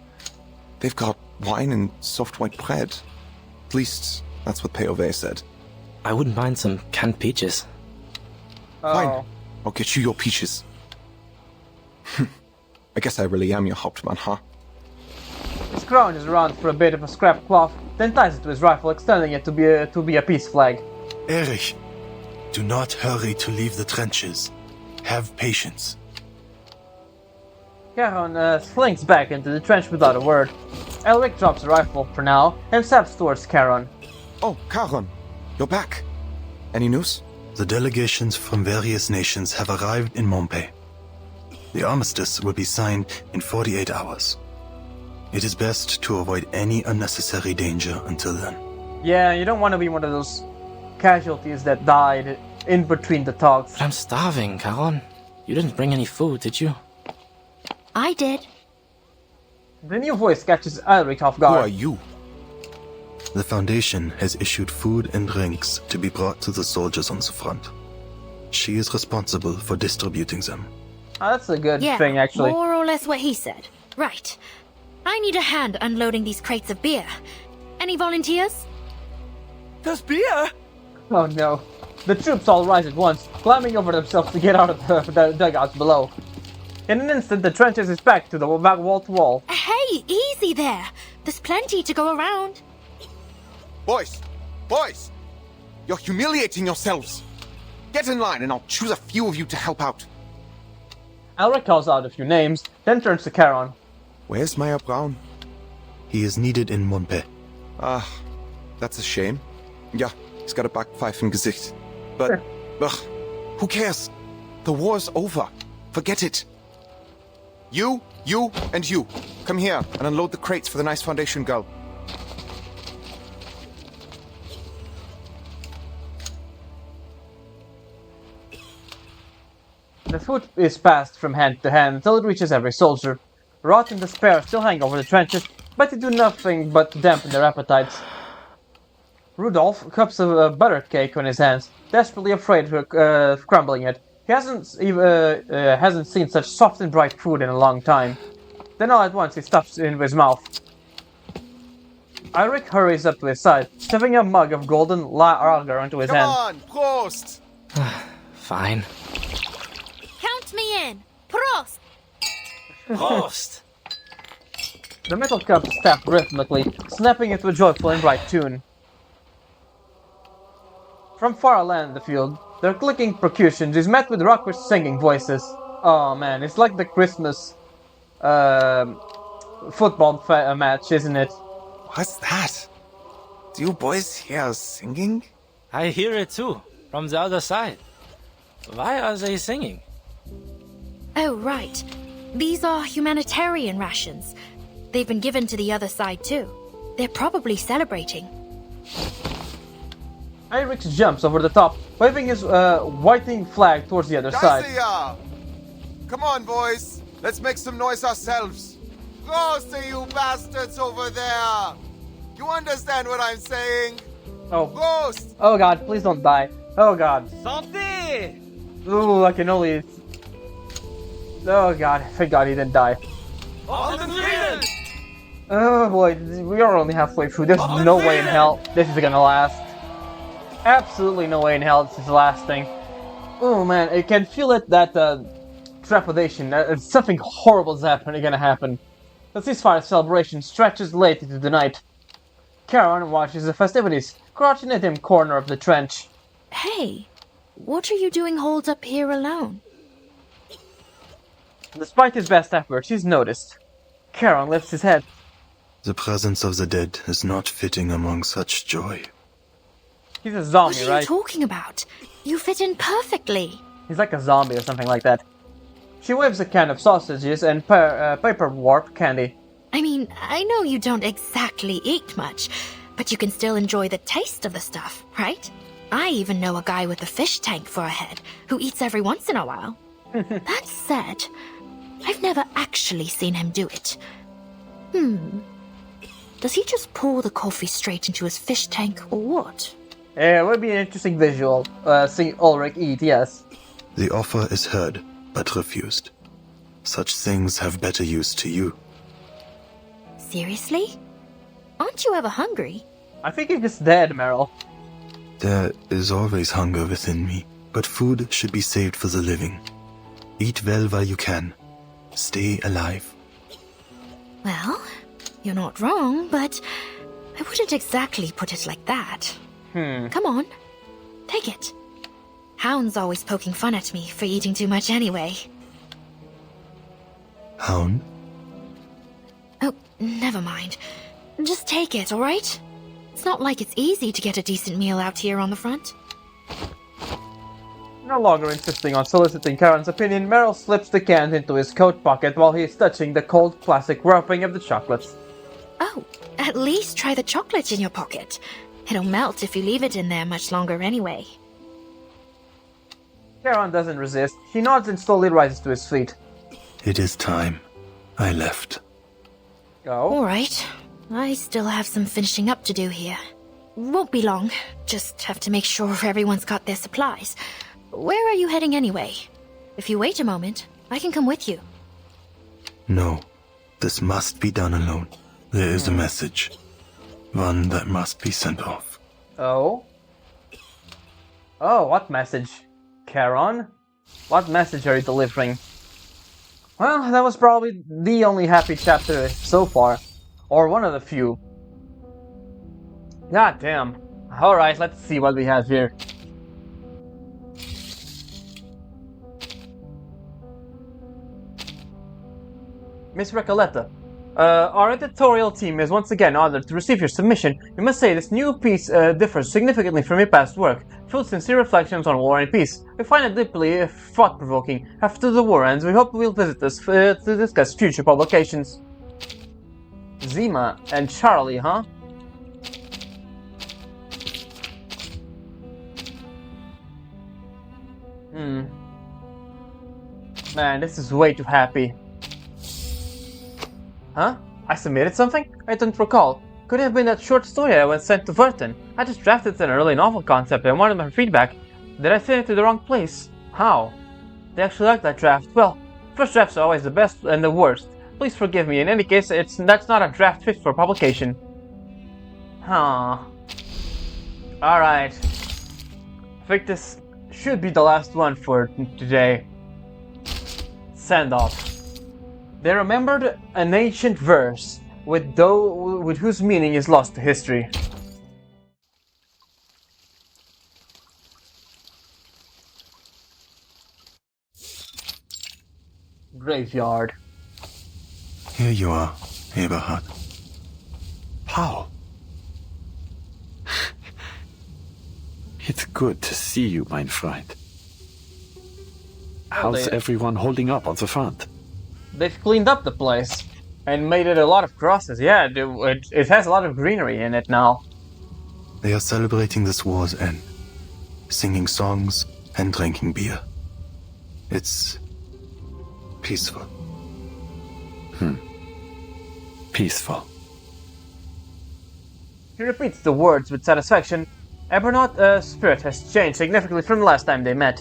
Q: They've got wine and soft white bread. At least, that's what P.O.V. said.
P: I wouldn't mind some canned peaches.
Q: Fine. I'll get you your peaches. I guess I really am your Hauptmann, huh?
A: He scrounges around for a bit of a scrap cloth, then ties it to his rifle, extending it to be a peace flag.
O: Erich, do not hurry to leave the trenches. Have patience.
A: Charon slinks back into the trench without a word. Elric drops the rifle for now and steps towards Charon.
Q: Oh, Charon, you're back. Any news?
O: The delegations from various nations have arrived in Montpellier. The armistice will be signed in 48 hours. It is best to avoid any unnecessary danger until then.
A: Yeah, you don't want to be one of those casualties that died in between the talks.
P: But I'm starving, Charon. You didn't bring any food, did you?
H: I did.
A: The new voice catches Elric off guard.
Q: Who are you?
O: The Foundation has issued food and drinks to be brought to the soldiers on the front. She is responsible for distributing them.
A: Oh, that's a good
H: Yeah,
A: thing, actually.
H: more or less what he said. Right. I need a hand unloading these crates of beer. Any volunteers?
G: There's beer?
A: Oh no. The troops all rise at once, climbing over themselves to get out of the dugouts below. In an instant, the trenches is packed to the back wall to wall.
H: Hey, easy there. There's plenty to go around.
Q: Boys! Boys! You're humiliating yourselves! Get in line and I'll choose a few of you to help out.
A: Elric calls out a few names, then turns to Charon.
Q: Where's Meyer Braun?
O: He is needed in Monpe.
Q: Ah, that's a shame. Yeah, he's got a Backpfeife im Gesicht. But, ugh, who cares? The war's over. Forget it. You, and you. Come here and unload the crates for the nice Foundation girl.
A: The food is passed from hand to hand until it reaches every soldier. Rot and despair still hang over the trenches, but they do nothing but dampen their appetites. Rudolph cups a butter cake on his hands, desperately afraid of crumbling it. He hasn't seen such soft and bright food in a long time. Then all at once he stuffs it into his mouth. Elric hurries up to his side, stuffing a mug of golden lager onto his hand.
Q: Come on, Prost!
P: Fine.
H: Count me in. Prost!
P: Prost!
A: The metal cups tap rhythmically, snapping into a joyful and bright tune. From far land in the field, their clicking percussions is met with raucous singing voices. Oh man, it's like the Christmas football match, isn't it?
Q: What's that? Do you boys hear singing?
P: I hear it too, from the other side. Why are they singing?
H: Oh, right. These are humanitarian rations. They've been given to the other side too. They're probably celebrating.
A: Elric jumps over the top, waving his whiting flag towards the other side.
Q: Garcia! Come on, boys. Let's make some noise ourselves. Prost to you bastards over there! You understand what I'm saying?
A: Oh.
Q: Prost!
A: Oh god, please don't die. Oh god.
G: Santé!
A: Ooh, I can only... Oh god, thank god he didn't die. Oh boy, we are only halfway through. There's no way in hell this is gonna last. Absolutely no way in hell this is lasting. Oh man, I can feel it, that trepidation. Something horrible is gonna happen. The ceasefire celebration stretches late into the night. Charon watches the festivities, crouching in the corner of the trench.
H: Hey, what are you doing holed up here alone?
A: Despite his best efforts, he's noticed. Charon lifts his head.
O: The presence of the dead is not fitting among such joy.
A: He's a zombie,
H: right? What are you talking about? You fit in perfectly.
A: He's like a zombie or something like that. She waves a can of sausages and paper warp candy.
H: I mean, I know you don't exactly eat much, but you can still enjoy the taste of the stuff, right? I even know a guy with a fish tank for a head who eats every once in a while. That said, I've never actually seen him do it. Does he just pour the coffee straight into his fish tank, or what?
A: It would be an interesting visual, seeing Ulrich eat, yes.
O: The offer is heard, but refused. Such things have better use to you.
H: Seriously? Aren't you ever hungry?
A: I think you're just dead, Meryl.
O: There is always hunger within me, but food should be saved for the living. Eat well while you can. Stay alive.
H: Well, you're not wrong, but I wouldn't exactly put it like that. Come on, take it. Hound's always poking fun at me for eating too much anyway.
O: Hound?
H: Oh, never mind. Just take it, alright? It's not like it's easy to get a decent meal out here on the front.
A: No longer insisting on soliciting Karen's opinion, Meryl slips the cans into his coat pocket while he is touching the cold plastic wrapping of the chocolates.
H: Oh, at least try the chocolate in your pocket. It'll melt if you leave it in there much longer anyway.
A: Karen doesn't resist. He nods and slowly rises to his feet.
O: It is time. I left.
A: Go.
H: Alright. I still have some finishing up to do here. Won't be long. Just have to make sure everyone's got their supplies. Where are you heading anyway? If you wait a moment, I can come with you.
O: No. This must be done alone. There is a message. One that must be sent off.
A: Oh? Oh, what message? Karen? What message are you delivering? Well, that was probably the only happy chapter so far. Or one of the few. God damn. Alright, let's see what we have here. Miss Recoleta, our editorial team is once again honored to receive your submission. We must say this new piece differs significantly from your past work, full of sincere reflections on war and peace. We find it deeply thought-provoking. After the war ends, we hope you'll visit us to discuss future publications. Zima and Charlie, huh? Man, this is way too happy. Huh? I submitted something? I don't recall. Could it have been that short story I was sent to Verton? I just drafted an early novel concept and wanted my feedback. Did I send it to the wrong place? How? They actually liked that draft. Well, first drafts are always the best and the worst. Please forgive me. In any case, that's not a draft fit for publication. Huh. Alright. I think this should be the last one for today. Send off. They remembered an ancient verse with whose meaning is lost to history. Graveyard.
O: Here you are, Eberhard.
R: Paul. It's good to see you, mein Freund. How's everyone holding up on the front?
A: They've cleaned up the place and made it a lot of crosses. Yeah, it has a lot of greenery in it now.
O: They are celebrating this war's end, singing songs and drinking beer. It's peaceful.
R: Peaceful.
A: He repeats the words with satisfaction. Ebernaugh's spirit has changed significantly from the last time they met.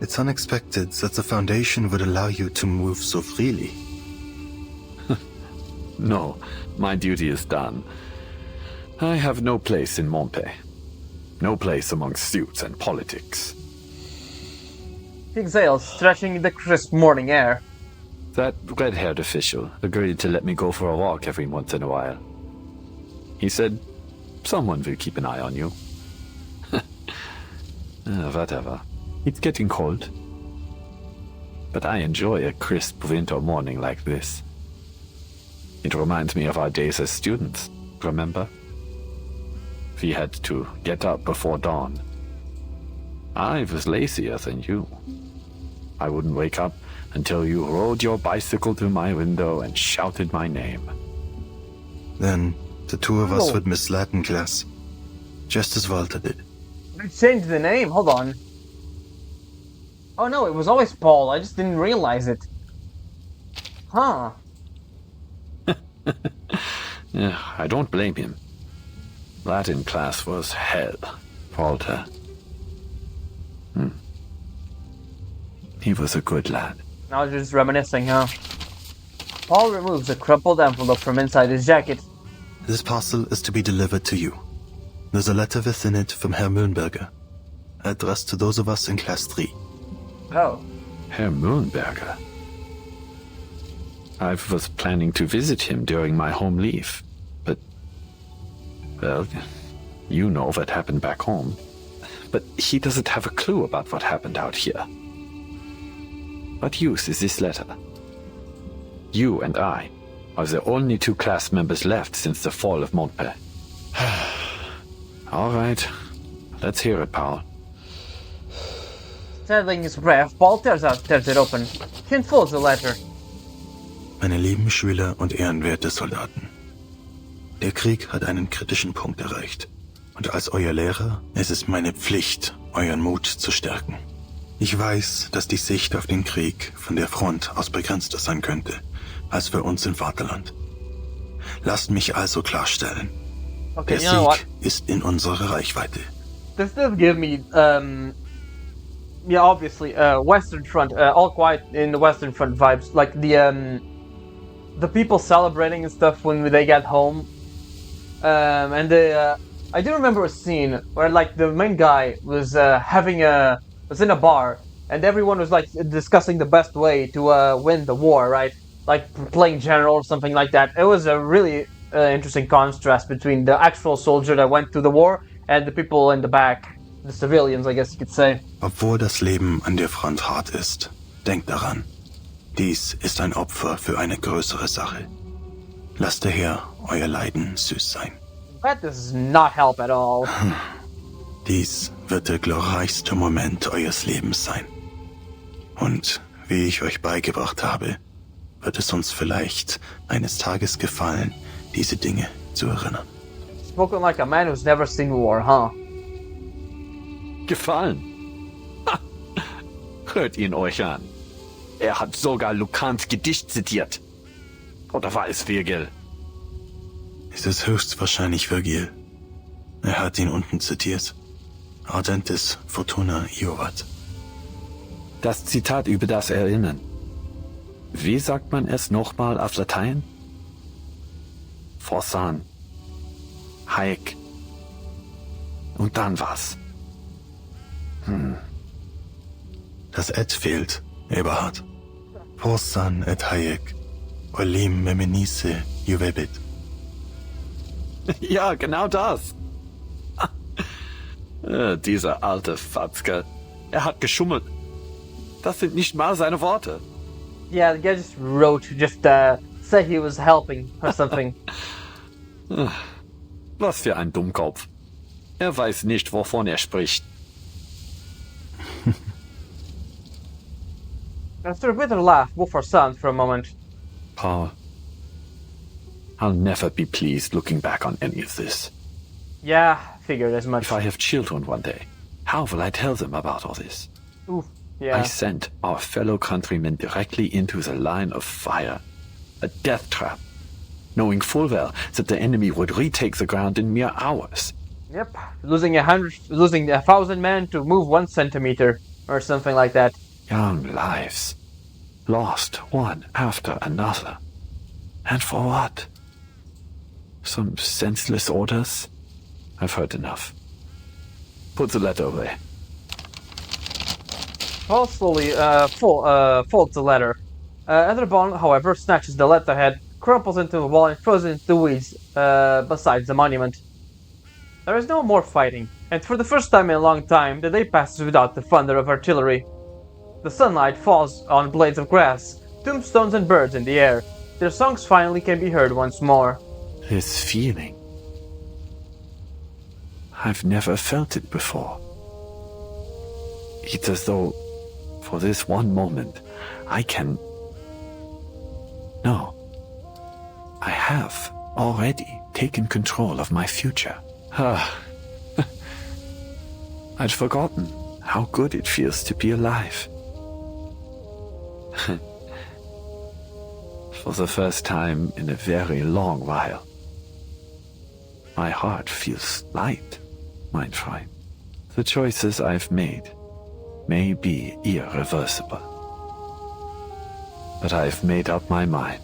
O: It's unexpected that the Foundation would allow you to move so freely.
R: No, my duty is done. I have no place in Montpé. No place among suits and politics.
A: He exhales, stretching the crisp morning air.
R: That red-haired official agreed to let me go for a walk every once in a while. He said, someone will keep an eye on you. Whatever. It's getting cold. But I enjoy a crisp winter morning like this. It reminds me of our days as students, remember? We had to get up before dawn. I was lazier than you. I wouldn't wake up until you rode your bicycle to my window and shouted my name.
O: Then the two of us would miss Latin class, just as Walter did.
A: They changed the name, hold on. Oh no, it was always Paul, I just didn't realize it. Huh.
R: Yeah, I don't blame him. Latin class was hell, Walter. He was a good lad.
A: Now you're just reminiscing, huh? Paul removes a crumpled envelope from inside his jacket.
O: This parcel is to be delivered to you. There's a letter within it from Herr Mühlenberger, addressed to those of us in Class 3.
A: Oh.
R: Herr Mühlenberger? I was planning to visit him during my home leave, but... well, you know what happened back home. But he doesn't have a clue about what happened out here. What use is this letter? You and I are the only two class members left since the fall of Montpé. All right, let's hear it, Paul.
A: Settling his breath, Paul tears it open. He unfolds the letter.
O: Meine lieben Schüler und ehrenwerte Soldaten. Der Krieg hat einen kritischen Punkt erreicht. Und als euer Lehrer ist es meine Pflicht, euren Mut zu stärken. Ich weiß, dass die Sicht auf den Krieg von der Front aus begrenzter sein könnte, als für uns im Vaterland. Lasst mich also klarstellen.
A: Okay,
O: der Sieg ist in unserer Reichweite.
A: This does give me, yeah, obviously, Western Front, all quiet in the Western Front vibes. Like the people celebrating and stuff when they get home. And I do remember a scene where like the main guy was was in a bar and everyone was like discussing the best way to win the war, right? Like playing general or something like that. It was a really interesting contrast between the actual soldier that went to the war and the people in the back, the civilians, I guess you could say.
O: Obwohl das Leben an der Front hart ist, denkt daran, dies ist ein Opfer für eine größere Sache. Lasst daher euer Leiden süß sein.
A: That does not help at all.
O: Dies wird der glorreichste Moment eures Lebens sein. Und wie ich euch beigebracht habe, wird es uns vielleicht eines Tages gefallen, diese Dinge zu erinnern.
A: Spoken like a man who's never seen war, huh?
R: Gefallen? Ha. Hört ihn euch an. Er hat sogar Lucans Gedicht zitiert. Oder war es Virgil?
O: Es ist höchstwahrscheinlich Virgil. Er hat ihn unten zitiert. Ardentis Fortuna Iovat.
R: Das Zitat über das Erinnern. Wie sagt man es nochmal auf Latein? Forsan. Haec. Und dann was?
O: Das Et fehlt, Eberhard. Forsan et haec. Olim memenice juvebit.
R: Ja, genau das. Dieser alte Fatzke. Er hat geschummelt. Das sind nicht mal seine Worte.
A: Yeah, the guy just wrote, said he was helping or something.
R: Was für ein Dummkopf. Er weiß nicht, wovon er spricht.
A: After a bitter laugh, Wolfhard silent for a moment.
R: Paul, I'll never be pleased looking back on any of this.
A: Yeah, figured as much.
R: If I have children one day, how will I tell them about all this?
A: Ooh, yeah.
R: I sent our fellow countrymen directly into the line of fire. A death trap. Knowing full well that the enemy would retake the ground in mere hours.
A: Yep, losing 1,000 men to move 1 centimeter, or something like that.
R: Young lives. Lost one after another. And for what? Some senseless orders? I've heard enough. Put the letter away.
A: Paul slowly folds the letter. Ethelbond, however, snatches the letterhead, crumples into the wall, and throws it into the weeds beside the monument. There is no more fighting, and for the first time in a long time, the day passes without the thunder of artillery. The sunlight falls on blades of grass, tombstones and birds in the air. Their songs finally can be heard once more.
R: This feeling. I've never felt it before. It's as though, for this one moment, I can... No. I have already taken control of my future. I'd forgotten how good it feels to be alive. For the first time in a very long while. My heart feels light, mein Freund. The choices I've made may be irreversible. But I've made up my mind.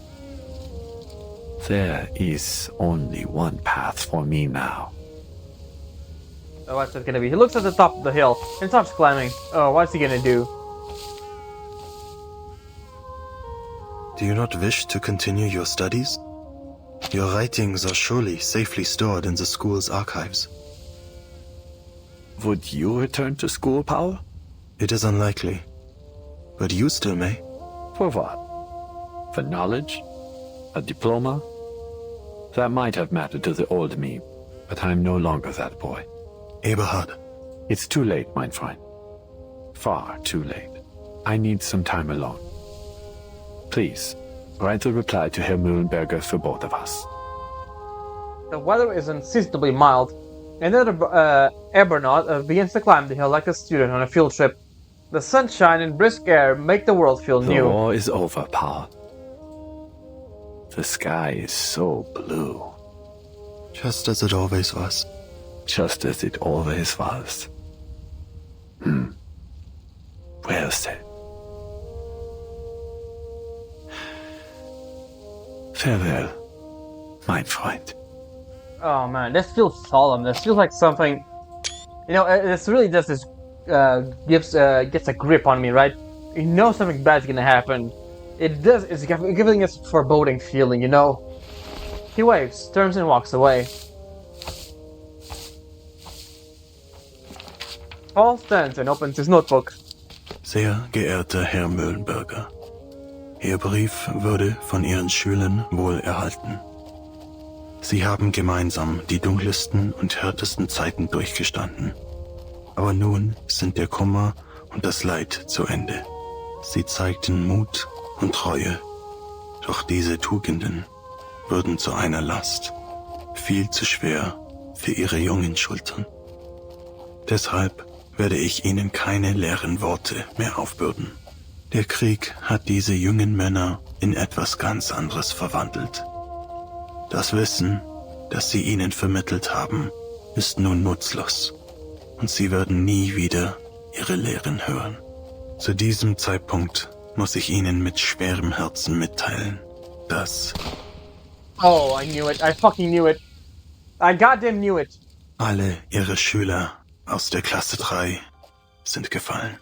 R: There is only one path for me now.
A: Oh, what's it gonna be? He looks at the top of the hill and starts climbing. Oh, what's he gonna do?
O: Do you not wish to continue your studies? Your writings are surely safely stored in the school's archives.
R: Would you return to school, Paul?
O: It is unlikely. But you still may.
R: For what? For knowledge? A diploma? That might have mattered to the old me, but I'm no longer that boy.
O: Eberhard.
R: It's too late, mein Freund. Far too late. I need some time alone. Please, write a reply to Herr Mühlenberger for both of us.
A: The weather is unseasonably mild, and then the aeronaut begins to climb the hill like a student on a field trip. The sunshine and brisk air make the world feel new.
R: The war is over, Pa. The sky is so blue.
O: Just as it always was.
R: Just as it always was. Well said. Farewell, mein Freund.
A: Oh man, this feels solemn. This feels like something. You know, this really does this. Gets a grip on me, right? You know something bad's gonna happen. It does. It's giving us a foreboding feeling, you know. He waves, turns, and walks away. Paul stands and opens his notebook.
O: Sehr geehrter Herr Mühlenberger, Ihr Brief wurde von Ihren Schülern wohl erhalten. Sie haben gemeinsam die dunkelsten und härtesten Zeiten durchgestanden. Aber nun sind der Kummer und das Leid zu Ende. Sie zeigten Mut und Treue. Doch diese Tugenden wurden zu einer Last, viel zu schwer für Ihre jungen Schultern. Deshalb werde ich Ihnen keine leeren Worte mehr aufbürden. Der Krieg hat diese jungen Männer in etwas ganz anderes verwandelt. Das Wissen, das Sie ihnen vermittelt haben, ist nun nutzlos. Und sie werden nie wieder ihre Lehren hören. Zu diesem Zeitpunkt muss ich Ihnen mit schwerem Herzen mitteilen, dass...
A: Oh, I knew it. I fucking knew it. I goddamn knew it.
O: Alle Ihre Schüler aus der Klasse 3 sind gefallen.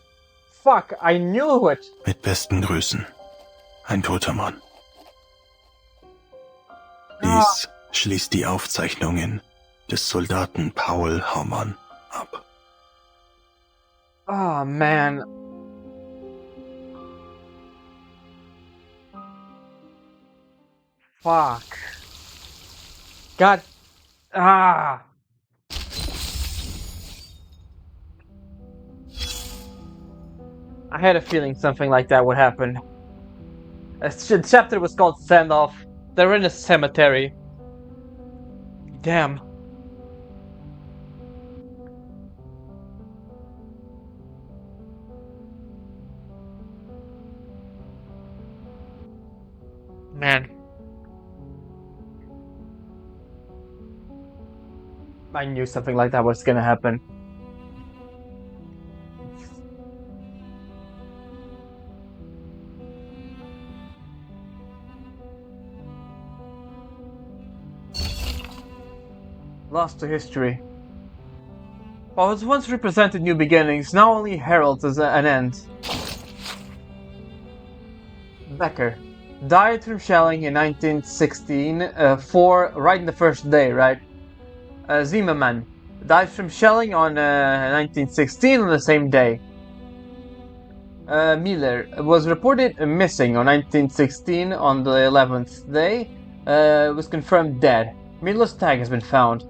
A: Fuck, I knew it.
O: Mit besten Grüßen. Ein toter Mann. Dies schließt die Aufzeichnungen des Soldaten Paul Haumann ab.
A: Oh, man. Fuck. God. I had a feeling something like that would happen. The chapter was called Standoff. They're in a cemetery. Damn. Man. I knew something like that was gonna happen. Lost to history. What was once represented new beginnings now only heralds as an end. Becker died from shelling in 1916, right in the first day, right? Zimmerman died from shelling on 1916 on the same day. Miller was reported missing on 1916 on the 11th day. Was confirmed dead. Miller's tag has been found.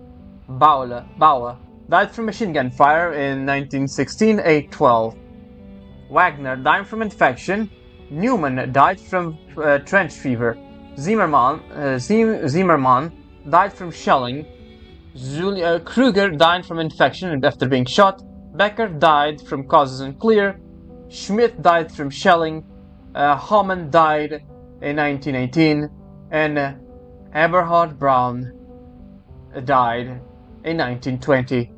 A: Bauer died from machine gun fire in 1916, 8/12. Wagner died from infection. Newman died from trench fever. Zimmerman died from shelling. Kruger died from infection after being shot. Becker died from causes unclear. Schmidt died from shelling. Haumann died in 1918. And Eberhard Braun died in 1920.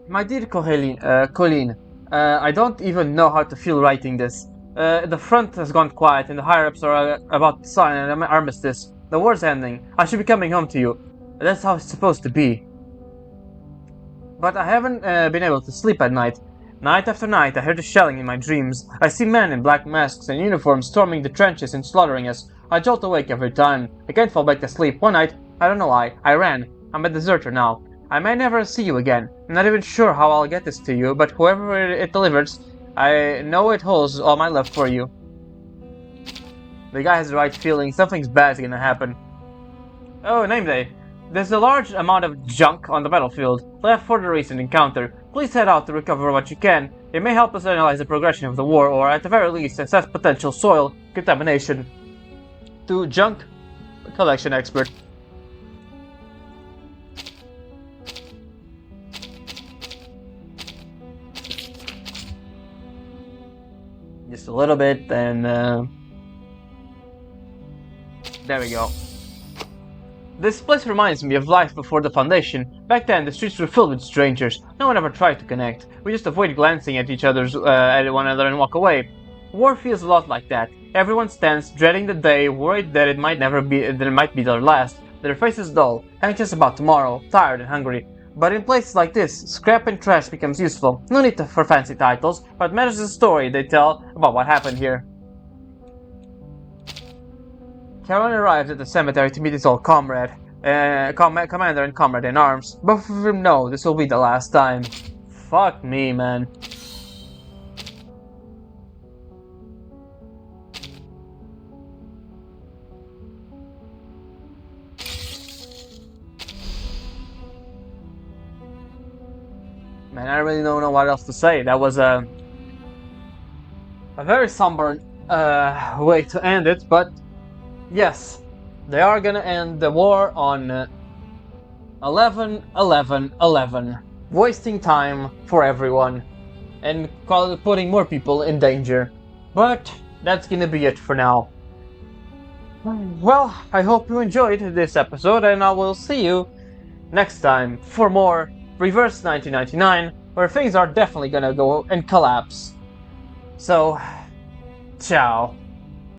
A: My dear Colleen, I don't even know how to feel writing this. The front has gone quiet and the higher-ups are about to sign an armistice. The war's ending. I should be coming home to you. That's how it's supposed to be. But I haven't been able to sleep at night. Night after night I hear the shelling in my dreams. I see men in black masks and uniforms storming the trenches and slaughtering us. I jolt awake every time. I can't fall back to sleep. One night, I don't know why, I ran. I'm a deserter now. I may never see you again. I'm not even sure how I'll get this to you, but whoever it delivers, I know it holds all my love for you. The guy has the right feeling. Something's bad is gonna happen. Oh, name day. There's a large amount of junk on the battlefield, left for the recent encounter. Please head out to recover what you can. It may help us analyze the progression of the war, or at the very least assess potential soil contamination. To junk collection expert. Just a little bit, and there we go. This place reminds me of life before the Foundation. Back then, the streets were filled with strangers. No one ever tried to connect. We just avoided glancing at at one another and walk away. War feels a lot like that. Everyone stands, dreading the day, worried that it might be their last. Their faces dull, anxious about tomorrow, tired and hungry. But in places like this, scrap and trash becomes useful. No need for fancy titles, but matters the story they tell about what happened here. Charon arrives at the cemetery to meet his old comrade, commander and comrade in arms. Both of them know this will be the last time. Fuck me, man. Man, I really don't know what else to say. That was a very somber way to end it, but yes, they are gonna end the war on 11/11/11, wasting time for everyone and putting more people in danger. But that's gonna be it for now. Well, I hope you enjoyed this episode, and I will see you next time for more Reverse 1999, where things are definitely gonna go and collapse. So, ciao.